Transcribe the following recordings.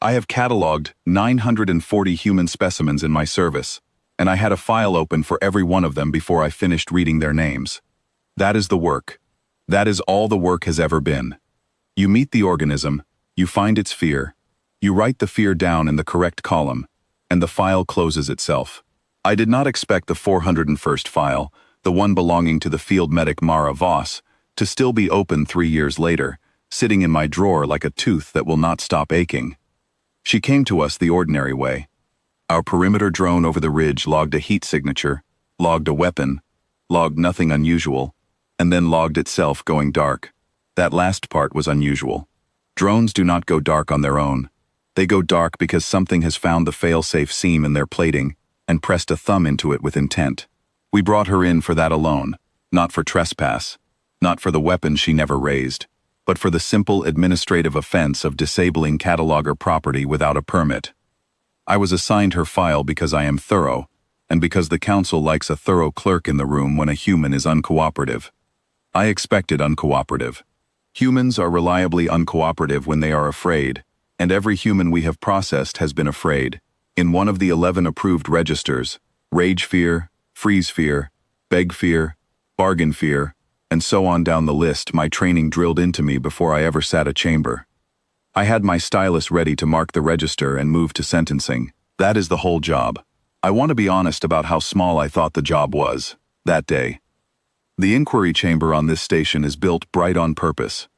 I have cataloged 940 human specimens in my service, and I had a file open for every one of them before I finished reading their names. That is the work. That is all the work has ever been. You meet the organism, you find its fear, you write the fear down in the correct column, and the file closes itself. I did not expect the 401st file, the one belonging to the field medic Mara Voss, to still be open 3 years later, sitting in my drawer like a tooth that will not stop aching. She came to us the ordinary way. Our perimeter drone over the ridge logged a heat signature, logged a weapon, logged nothing unusual, and then logged itself going dark. That last part was unusual. Drones do not go dark on their own. They go dark because something has found the fail-safe seam in their plating and pressed a thumb into it with intent. We brought her in for that alone, not for trespass, not for the weapon she never raised, but for the simple administrative offense of disabling cataloger property without a permit. I was assigned her file because I am thorough, and because the council likes a thorough clerk in the room when a human is uncooperative. I expected uncooperative. Humans are reliably uncooperative when they are afraid, and every human we have processed has been afraid. In one of the 11 approved registers, rage fear, freeze fear, beg fear, bargain fear, and so on down the list, my training drilled into me before I ever sat a chamber. I had my stylus ready to mark the register and move to sentencing. That is the whole job. I want to be honest about how small I thought the job was, that day. The inquiry chamber on this station is built bright on purpose.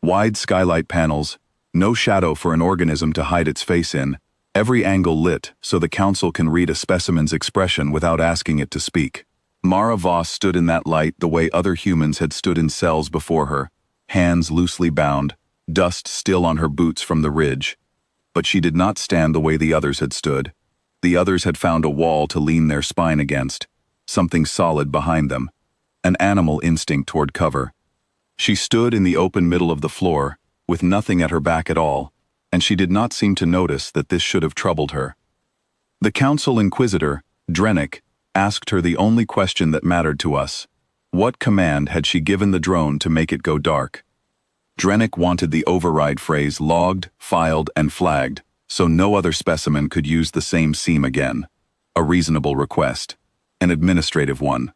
Wide skylight panels, no shadow for an organism to hide its face in, every angle lit so the council can read a specimen's expression without asking it to speak. Mara Voss stood in that light the way other humans had stood in cells before her, hands loosely bound, dust still on her boots from the ridge. But she did not stand the way the others had stood. The others had found a wall to lean their spine against, something solid behind them, an animal instinct toward cover. She stood in the open middle of the floor, with nothing at her back at all, and she did not seem to notice that this should have troubled her. The council inquisitor, Drennick, asked her the only question that mattered to us. What command had she given the drone to make it go dark? Drennick wanted the override phrase logged, filed, and flagged, so no other specimen could use the same seam again. A reasonable request. An administrative one.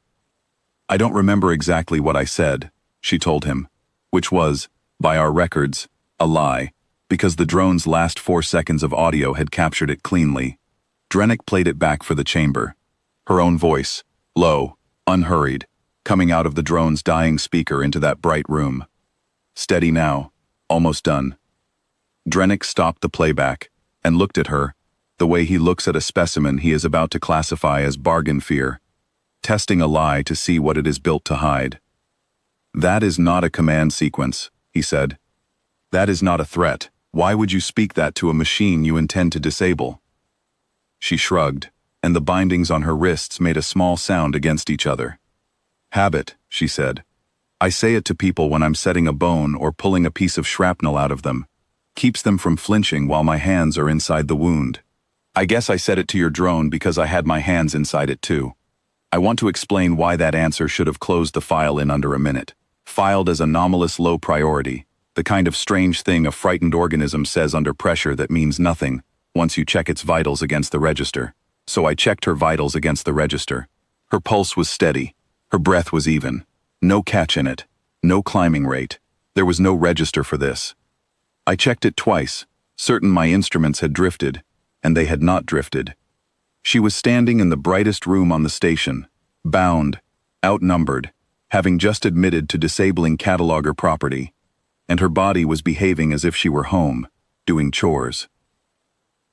I don't remember exactly what I said, she told him, which was, by our records, a lie, because the drone's last 4 seconds of audio had captured it cleanly. Drennick played it back for the chamber. Her own voice, low, unhurried, coming out of the drone's dying speaker into that bright room. Steady now, almost done. Drennick stopped the playback and looked at her, the way he looks at a specimen he is about to classify as bargain fear, testing a lie to see what it is built to hide. That is not a command sequence, he said. That is not a threat. Why would you speak that to a machine you intend to disable? She shrugged, and the bindings on her wrists made a small sound against each other. Habit, she said. I say it to people when I'm setting a bone or pulling a piece of shrapnel out of them. Keeps them from flinching while my hands are inside the wound. I guess I said it to your drone because I had my hands inside it too. I want to explain why that answer should have closed the file in under a minute. Filed as anomalous low priority, the kind of strange thing a frightened organism says under pressure that means nothing once you check its vitals against the register. So I checked her vitals against the register. Her pulse was steady. Her breath was even. No catch in it. No climbing rate. There was no register for this. I checked it twice, certain my instruments had drifted, and they had not drifted. She was standing in the brightest room on the station, bound, outnumbered, having just admitted to disabling cataloger property, and her body was behaving as if she were home, doing chores.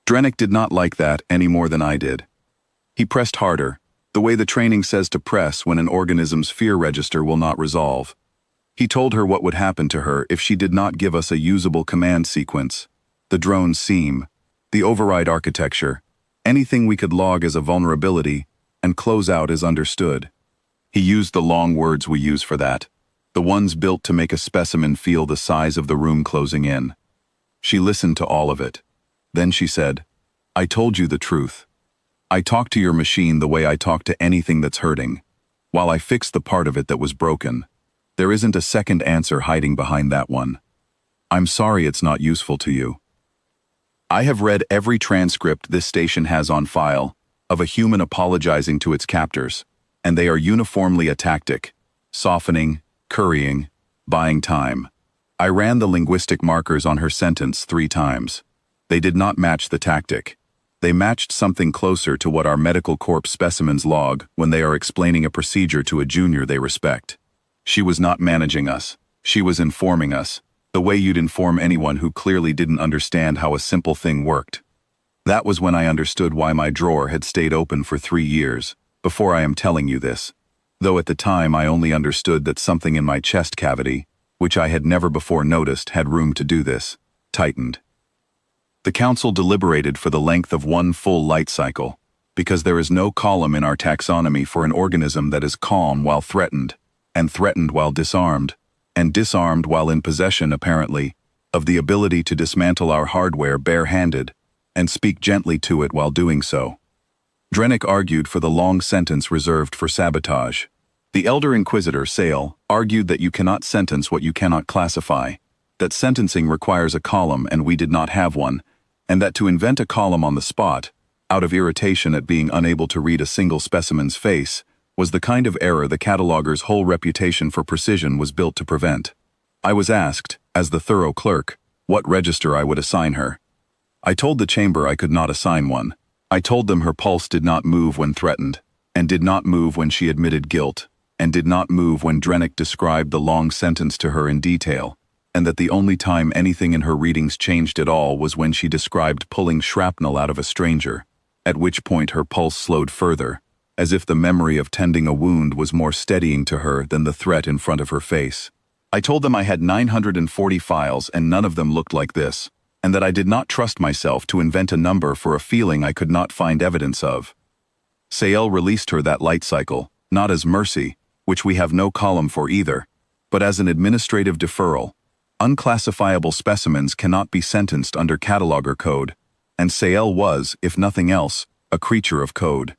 Drennick did not like that any more than I did. He pressed harder, the way the training says to press when an organism's fear register will not resolve. He told her what would happen to her if she did not give us a usable command sequence, the drone's seam, the override architecture, anything we could log as a vulnerability and close out as understood. He used the long words we use for that, the ones built to make a specimen feel the size of the room closing in. She listened to all of it. Then she said, I told you the truth. I talk to your machine the way I talk to anything that's hurting, while I fix the part of it that was broken. There isn't a second answer hiding behind that one. I'm sorry it's not useful to you. I have read every transcript this station has on file of a human apologizing to its captors, and they are uniformly a tactic, softening, currying, buying time. I ran the linguistic markers on her sentence 3 times. They did not match the tactic. They matched something closer to what our medical corps specimens log when they are explaining a procedure to a junior they respect. She was not managing us. She was informing us, the way you'd inform anyone who clearly didn't understand how a simple thing worked. That was when I understood why my drawer had stayed open for 3 years, before I am telling you this. Though at the time I only understood that something in my chest cavity, which I had never before noticed had room to do this, tightened. The council deliberated for the length of 1 full light cycle, because there is no column in our taxonomy for an organism that is calm while threatened, and threatened while disarmed, and disarmed while in possession, apparently, of the ability to dismantle our hardware bare-handed, and speak gently to it while doing so. Drennick argued for the long sentence reserved for sabotage. The elder inquisitor, Sale, argued that you cannot sentence what you cannot classify, that sentencing requires a column and we did not have one, and that to invent a column on the spot, out of irritation at being unable to read a single specimen's face, was the kind of error the cataloger's whole reputation for precision was built to prevent. I was asked, as the thorough clerk, what register I would assign her. I told the chamber I could not assign one. I told them her pulse did not move when threatened, and did not move when she admitted guilt, and did not move when Drennick described the long sentence to her in detail, and that the only time anything in her readings changed at all was when she described pulling shrapnel out of a stranger, at which point her pulse slowed further, as if the memory of tending a wound was more steadying to her than the threat in front of her face. I told them I had 940 files and none of them looked like this, and that I did not trust myself to invent a number for a feeling I could not find evidence of. Sale released her that light cycle, not as mercy, which we have no column for either, but as an administrative deferral. Unclassifiable specimens cannot be sentenced under cataloger code, and Sale was, if nothing else, a creature of code.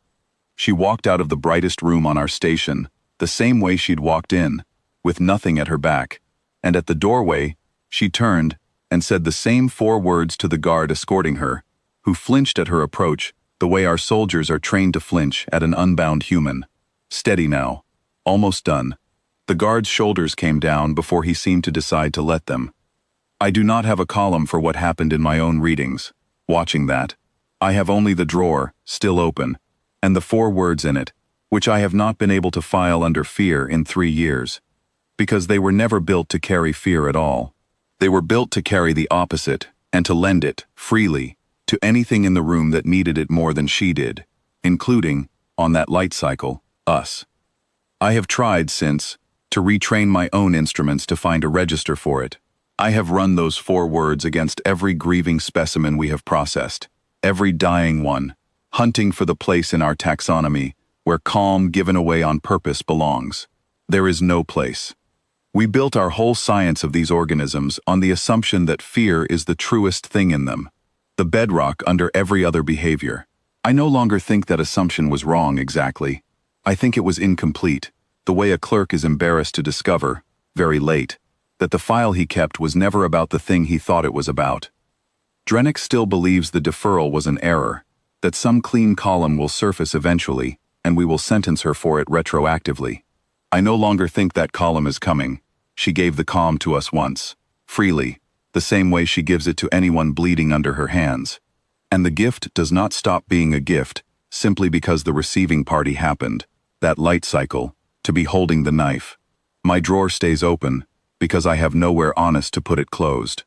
She walked out of the brightest room on our station, the same way she'd walked in, with nothing at her back, and at the doorway, she turned and said the same 4 words to the guard escorting her, who flinched at her approach the way our soldiers are trained to flinch at an unbound human. Steady now. Almost done. The guard's shoulders came down before he seemed to decide to let them. I do not have a column for what happened in my own readings. Watching that, I have only the drawer, still open, and the 4 words in it, which I have not been able to file under fear in 3 years, because they were never built to carry fear at all. They were built to carry the opposite, and to lend it, freely, to anything in the room that needed it more than she did, including, on that light cycle, us. I have tried since to retrain my own instruments to find a register for it. I have run those 4 words against every grieving specimen we have processed, every dying one, hunting for the place in our taxonomy where calm given away on purpose belongs. There is no place. We built our whole science of these organisms on the assumption that fear is the truest thing in them, the bedrock under every other behavior. I no longer think that assumption was wrong exactly. I think it was incomplete, the way a clerk is embarrassed to discover, very late, that the file he kept was never about the thing he thought it was about. Drennick still believes the deferral was an error, that some clean column will surface eventually, and we will sentence her for it retroactively. I no longer think that column is coming. She gave the calm to us once, freely, the same way she gives it to anyone bleeding under her hands. And the gift does not stop being a gift simply because the receiving party happened, that light cycle, to be holding the knife. My drawer stays open because I have nowhere honest to put it closed.